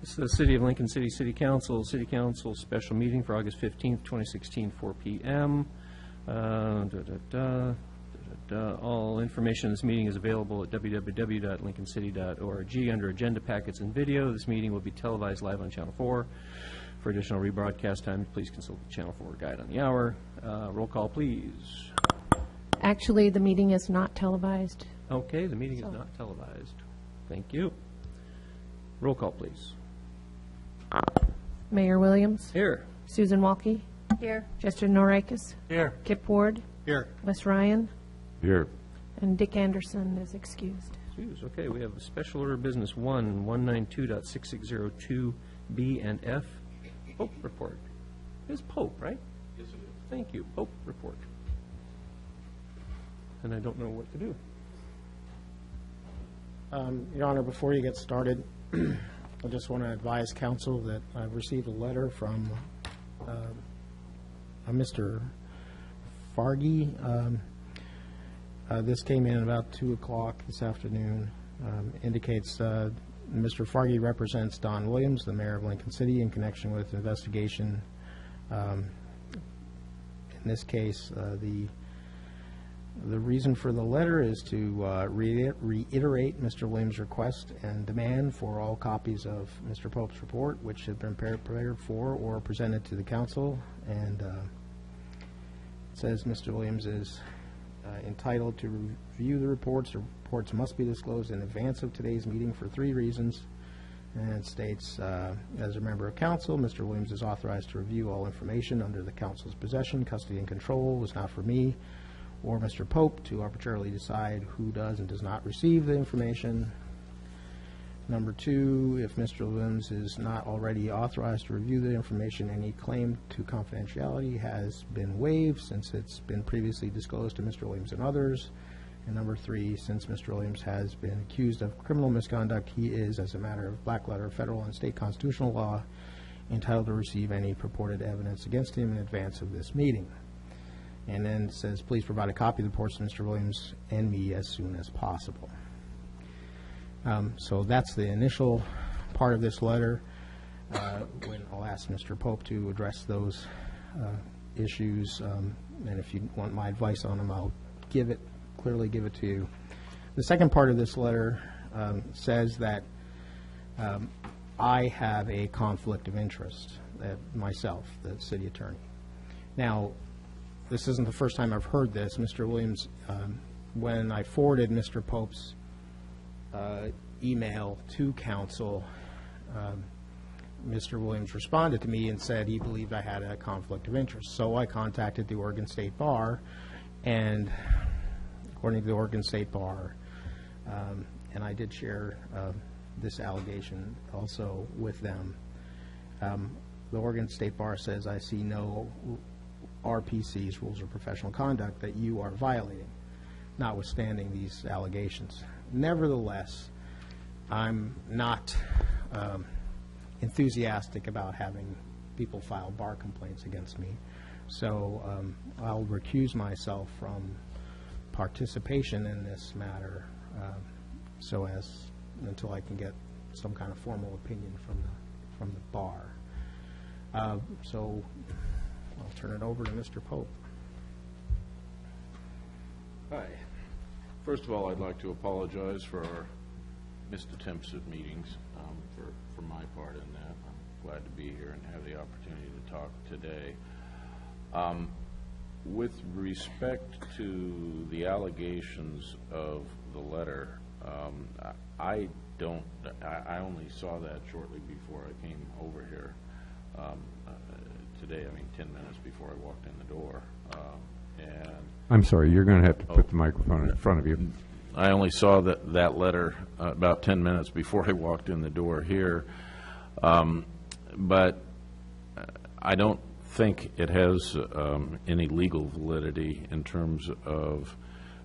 It's the City of Lincoln City Council special meeting for August 15th, 2016, 4 p.m. All information on this meeting is available at www.lincolncity.org under Agenda Packets and Video. This meeting will be televised live on Channel 4. For additional rebroadcast time, please consult the Channel 4 guide on the hour. Roll call, please. Actually, the meeting is not televised. Okay, the meeting is not televised. Thank you. Roll call, please. Mayor Williams. Here. Susan Walke. Here. Justin Norikis. Here. Kip Ward. Here. Wes Ryan. Here. And Dick Anderson is excused. Okay, we have a special order of business 192.6602B and F. Pope report. It's Pope, right? Yes, it is. Thank you. Pope report. And I don't know what to do. Your Honor, before you get started, I just want to advise counsel that I've received a letter from Mr. Fargy. This came in about 2 o'clock this afternoon. Indicates Mr. Fargy represents Don Williams, the mayor of Lincoln City, in connection with investigation. In this case, the reason for the letter is to reiterate Mr. Williams' request and demand for all copies of Mr. Pope's report, which have been prepared for or presented to the council. And it says Mr. Williams is entitled to review the reports. The reports must be disclosed in advance of today's meeting for 3 reasons. And it states, as a member of council, Mr. Williams is authorized to review all information under the council's possession, custody, and control. It was not for me or Mr. Pope to arbitrarily decide who does and does not receive the information. Number 2, if Mr. Williams is not already authorized to review the information, any claim to confidentiality has been waived since it's been previously disclosed to Mr. Williams and others. And number 3, since Mr. Williams has been accused of criminal misconduct, he is, as a matter of black letter federal and state constitutional law, entitled to receive any purported evidence against him in advance of this meeting. And then it says, please provide a copy of the reports to Mr. Williams and me as soon as possible. So that's the initial part of this letter. When I'll ask Mr. Pope to address those issues, and if you want my advice on them, I'll clearly give it to you. The second part of this letter says that I have a conflict of interest, myself, the city attorney. Now, this isn't the first time I've heard this. Mr. Williams, when I forwarded Mr. Pope's email to council, Mr. Williams responded to me and said he believed I had a conflict of interest. So I contacted the Oregon State Bar, and according to the Oregon State Bar, and I did share this allegation also with them, the Oregon State Bar says I see no RPC's, Rules of Professional Conduct, that you are violating, notwithstanding these allegations. Nevertheless, I'm not enthusiastic about having people file bar complaints against me, so I'll recuse myself from participation in this matter until I can get some kind of formal opinion from the bar. So I'll turn it over to Mr. Pope. Hi. First of all, I'd like to apologize for our missed attempts at meetings for my part in that. I'm glad to be here and have the opportunity to talk today. With respect to the allegations of the letter, I only saw that shortly before I came over here today. I mean, 10 minutes before I walked in the door. And I'm sorry, you're going to have to put the microphone in front of you. I only saw that letter about 10 minutes before I walked in the door here. But I don't think it has any legal validity in terms of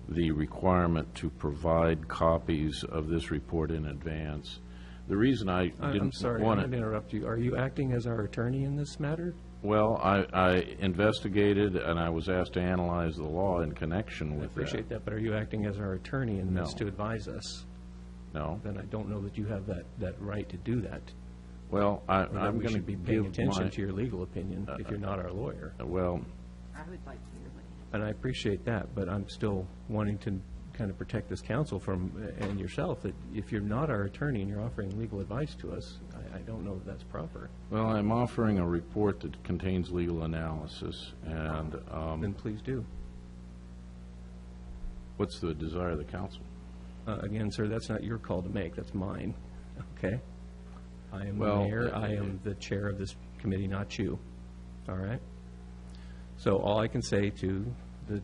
the requirement to provide copies of this report in advance. The reason I didn't want to... I'm sorry, I'm going to interrupt you. Are you acting as our attorney in this matter? Well, I investigated, and I was asked to analyze the law in connection with that. I appreciate that, but are you acting as our attorney in this to advise us? No. Then I don't know that you have that right to do that. Well, Or that I'm we going to should be paying give attention my, to your legal opinion if you're not our lawyer. well, I would like to hear what And I appreciate that, but I'm still wanting to kind of protect this council from, and yourself, that if you're not our attorney and you're offering legal advice to us, I don't know that that's proper. well, I'm offering a report that contains legal analysis, and Then please do. what's the desire of the council? Again, sir, that's not your call to make, that's mine, okay? I am the Well, mayor, I am the chair of this committee, not you, all right? So all I can say to the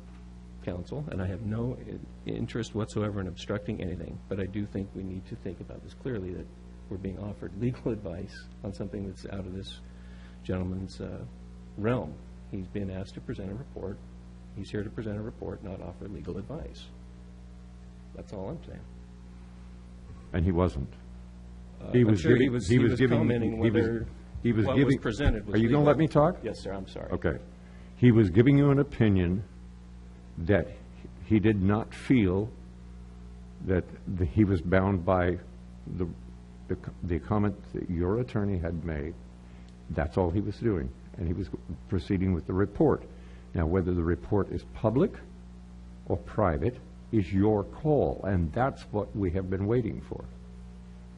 council, and I have no interest whatsoever in obstructing anything, but I do think we need to think about this clearly, that we're being offered legal advice on something that's out of this gentleman's realm. He's been asked to present a report. He's here to present a report, not offer legal advice. That's all I'm saying. And he wasn't. I'm sure he was commenting whether he was what giving. was presented was Are you going legal. to let me talk? Yes, sir, I'm sorry. Okay. He was giving you an opinion that he did not feel that he was bound by the comment that your attorney had made. That's all he was doing, and he was proceeding with the report. Now, whether the report is public or private is your call, and that's what we have been waiting for.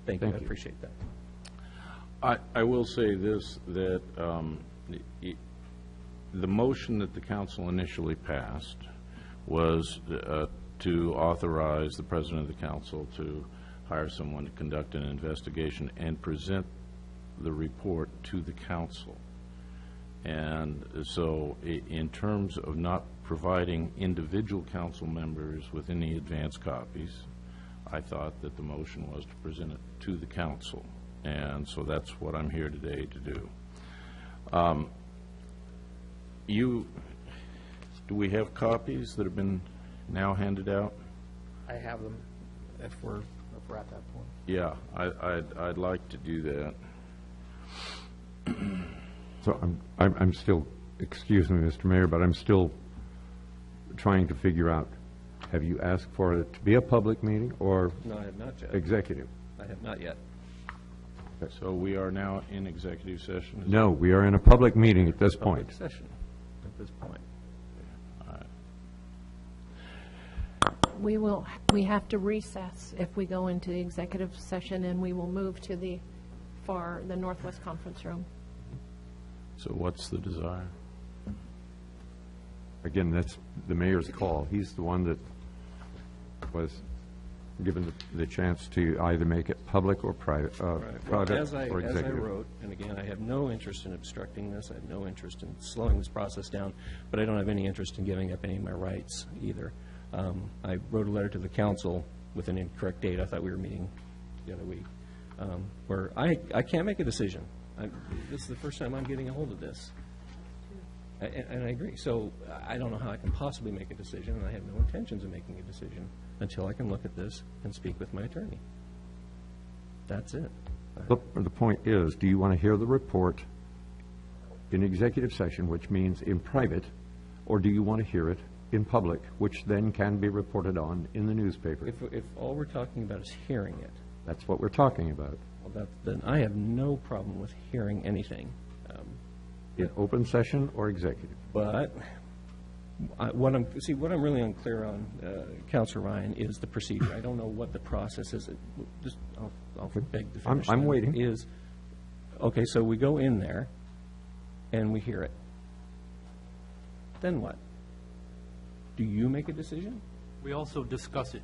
Thank you, I Thank you. appreciate that. I will say this, that the motion that the council initially passed was to authorize the president of the council to hire someone to conduct an investigation and present the report to the council. And so in terms of not providing individual council members with any advance copies, I thought that the motion was to present it to the council. And so that's what I'm here today to do. Do we have copies that have been now handed out? I have them if we're at that point. Yeah, I'd like to do that. So I'm still, excuse me, Mr. Mayor, but I'm still trying to figure out, have you asked for it to be a public meeting or No, I have not yet. executive? I have not yet. So we are now in executive session? No, we are in a public meeting at this point. Public session at this point. We have to recess if we go into the executive session, and we will move to the Northwest Conference Room. So what's the desire? Again, that's the mayor's call. He's the one that was given the chance to either make it public or private, Well, private as I or executive. wrote, and again, I have no interest in obstructing this, I have no interest in slowing this process down, but I don't have any interest in giving up any of my rights either. I wrote a letter to the council with an incorrect date. I thought we were meeting the other week, where I can't make a decision. This is the first time I'm getting a hold of this. And I agree. So I don't know how I can possibly make a decision, and I have no intentions of making a decision until I can look at this and speak with my attorney. That's it. The point is, do you want to hear the report in executive session, which means in private, or do you want to hear it in public, which then can be reported on in the newspaper? If all we're talking about is hearing it, That's what we're talking about. well, then I have no problem with hearing anything. In open session or executive? But what I'm really unclear on, Counselor Ryan, is the procedure. I don't know what the process is. I'll beg to finish. I'm then. waiting. Okay, so we go in there and we hear it. Then what? Do you make a decision? We also discuss it.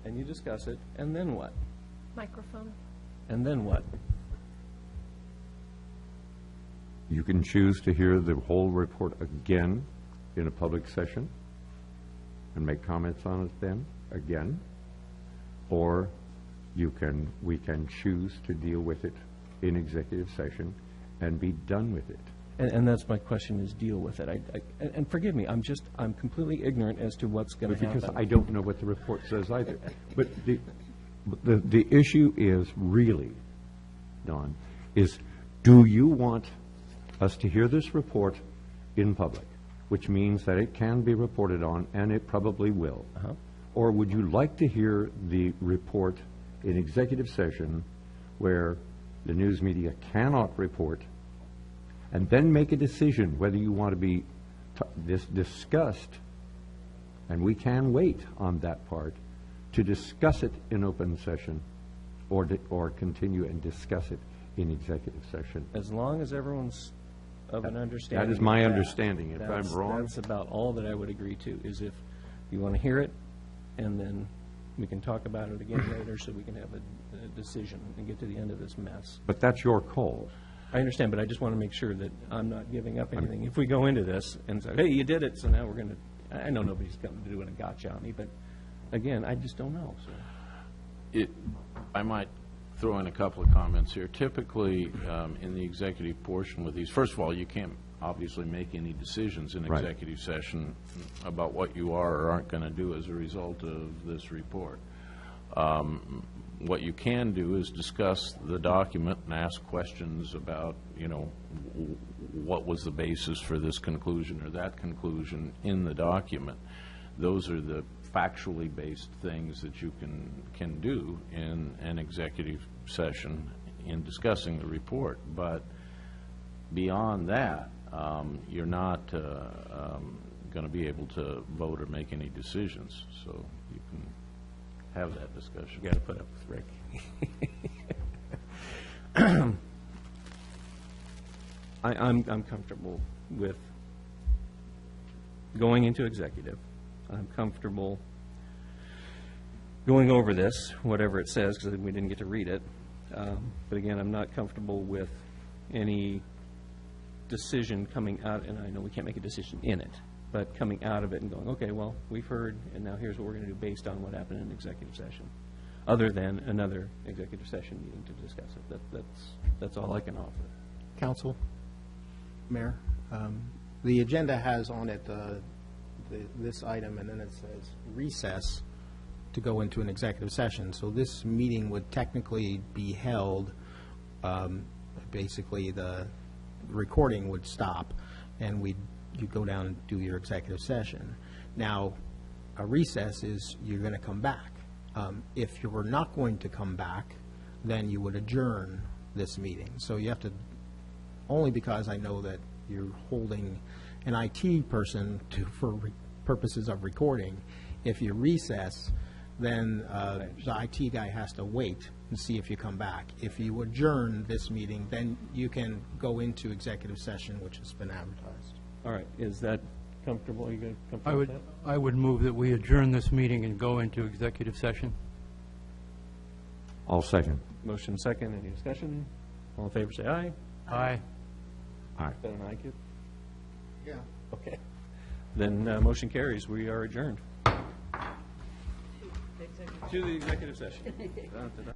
And you discuss it, and then what? Microphone. And then what? You can choose to hear the whole report again in a public session and make comments on it then, again. Or we can choose to deal with it in executive session and be done with it. And that's my question, is deal with it. And forgive me, I'm completely ignorant as to what's going to happen. Because I don't know what the report says either. But the issue is really, Don, is do you want us to hear this report in public, which means that it can be reported on, and it probably will? Or would you like to hear the report in executive session where the news media cannot report, and then make a decision whether you want to be discussed, and we can wait on that part, to discuss it in open session, or continue and discuss it in executive session. As long as everyone's of an understanding. That is my of understanding. If I'm wrong, That's about all that I would agree to, is if you want to hear it, and then we can talk about it again later, so we can have a decision and get to the end of this mess. but that's your call. I understand, but I just want to make sure that I'm not giving up anything. If we go into this and say, hey, you did it, so now we're going to, I know nobody's coming to do a gotcha on me, but again, I just don't know, so. I might throw in a couple of comments here. Typically, in the executive portion with these, first of all, you can't obviously make any decisions in Right. executive session about what you are or aren't going to do as a result of this report. What you can do is discuss the document and ask questions about, what was the basis for this conclusion or that conclusion in the document. Those are the factually based things that you can do in an executive session in discussing the report. But beyond that, you're not going to be able to vote or make any decisions. So you can have that discussion. You got to put up with Rick. I'm comfortable with going into executive. I'm comfortable going over this, whatever it says, because we didn't get to read it. But again, I'm not comfortable with any decision coming out, and I know we can't make a decision in it, but coming out of it and going, okay, well, we've heard, and now here's what we're going to do based on what happened in executive session, other than another executive session meeting to discuss it. That's all I can offer. Council, Mayor, the agenda has on it this item, and then it says recess to go into an executive session. So this meeting would technically be held, basically the recording would stop, and you go down and do your executive session. Now, a recess is you're going to come back. If you were not going to come back, then you would adjourn this meeting. So you have to, only because I know that you're holding an IT person for purposes of recording. If you recess, then the IT guy has to wait and see if you come back. If you adjourn this meeting, then you can go into executive session, which has been advertised. All right, is that comfortable? Are you going to comfortable with that? I would move that we adjourn this meeting and go into executive session. I'll second. Motion second, any discussion? All in favor, say aye. Aye. Aye. Is that an aye, Kip? Yeah. Okay. Then motion carries. We are adjourned. To the executive session.